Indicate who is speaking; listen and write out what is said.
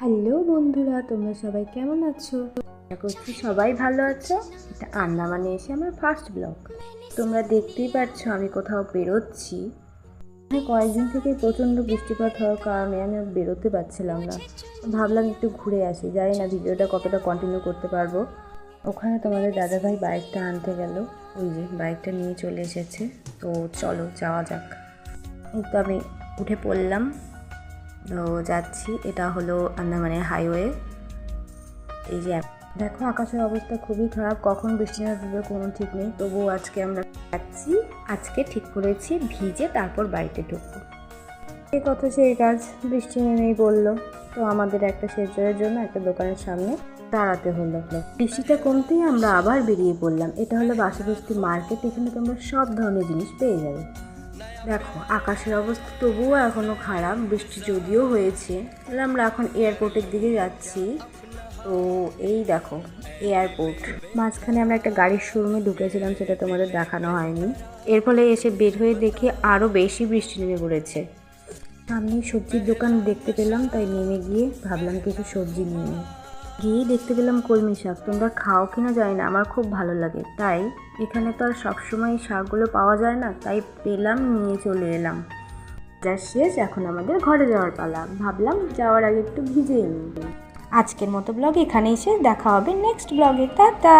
Speaker 1: Hello বন্ধুরা, তোমরা সবাই কেমন আছো? আশা করছি সবাই ভালো আছো। এটা আন্দামানে এসে আমার ফার্স্ট ব্লগ। তোমরা দেখতেই পাচ্ছ আমি কোথাও বেরোচ্ছি। কয়েকদিন থেকে প্রচণ্ড বৃষ্টিপাত হওয়ার কারণে আমি বেরোতে পারছিলাম না। ভাবলাম একটু ঘুরে আসি, জানি না ভিডিওটা কতটা কন্টিনিউ করতে পারবো। ওখানে তোমাদের দাদাভাই বাইকটা আনতে গেল, ওই যে বাইকটা নিয়ে চলে এসেছে। তো চলো যাওয়া যাক। এই তো আমি উঠে পড়লাম, তো যাচ্ছি। এটা হলো আন্দামানের হাইওয়ে। এই যে দেখো আকাশের অবস্থা খুবই খারাপ, কখন বৃষ্টি না পড়বে কোনো ঠিক নেই। তবুও আজকে আমরা যাচ্ছি। আজকে ঠিক করেছি ভিজে তারপর বাড়িতে ঢুকবো। এই কথা সেই কাজ, বৃষ্টি নেমেই বললো। তো আমাদের একটা শেরচরের জন্য একটা দোকানের সামনে দাঁড়াতে হলো। বৃষ্টিটা কমতেই আমরা আবার বেরিয়ে পড়লাম। এটা হলো বাসাবস্তি মার্কেট, এখানে তোমরা সব ধরনের জিনিস পেয়ে যাবে। দেখো আকাশের অবস্থা তবুও এখনও খারাপ, বৃষ্টি যদিও হয়েছে। তাহলে আমরা এখন এয়ারপোর্টের দিকে যাচ্ছি। তো এই দেখো এয়ারপোর্ট, মাঝখানে আমরা একটা গাড়ির শোরুমে ঢুকেছিলাম, সেটা তোমাদের দেখানো হয়নি। এর ফলে এসে বের হয়ে দেখি আরও বেশি বৃষ্টি নেমে পড়েছে। সামনে সবজির দোকান দেখতে পেলাম, তাই নেমে গিয়ে ভাবলাম কিছু সবজি নিয়ে নিই। গিয়েই দেখতে পেলাম কলমি শাক। তোমরা খাও কিনা জানি না, আমার খুব ভালো লাগে। তাই এখানে তো আর সবসময় শাকগুলো পাওয়া যায় না, তাই পেলাম, নিয়ে চলে এলাম। যা শেষ, এখন আমাদের ঘরে যাওয়ার পালা। ভাবলাম যাওয়ার আগে একটু ভিজেই নিই। আজকের মতো ব্লগ এখানেই শেষ, দেখা হবে নেক্সট ব্লগে। টাটা।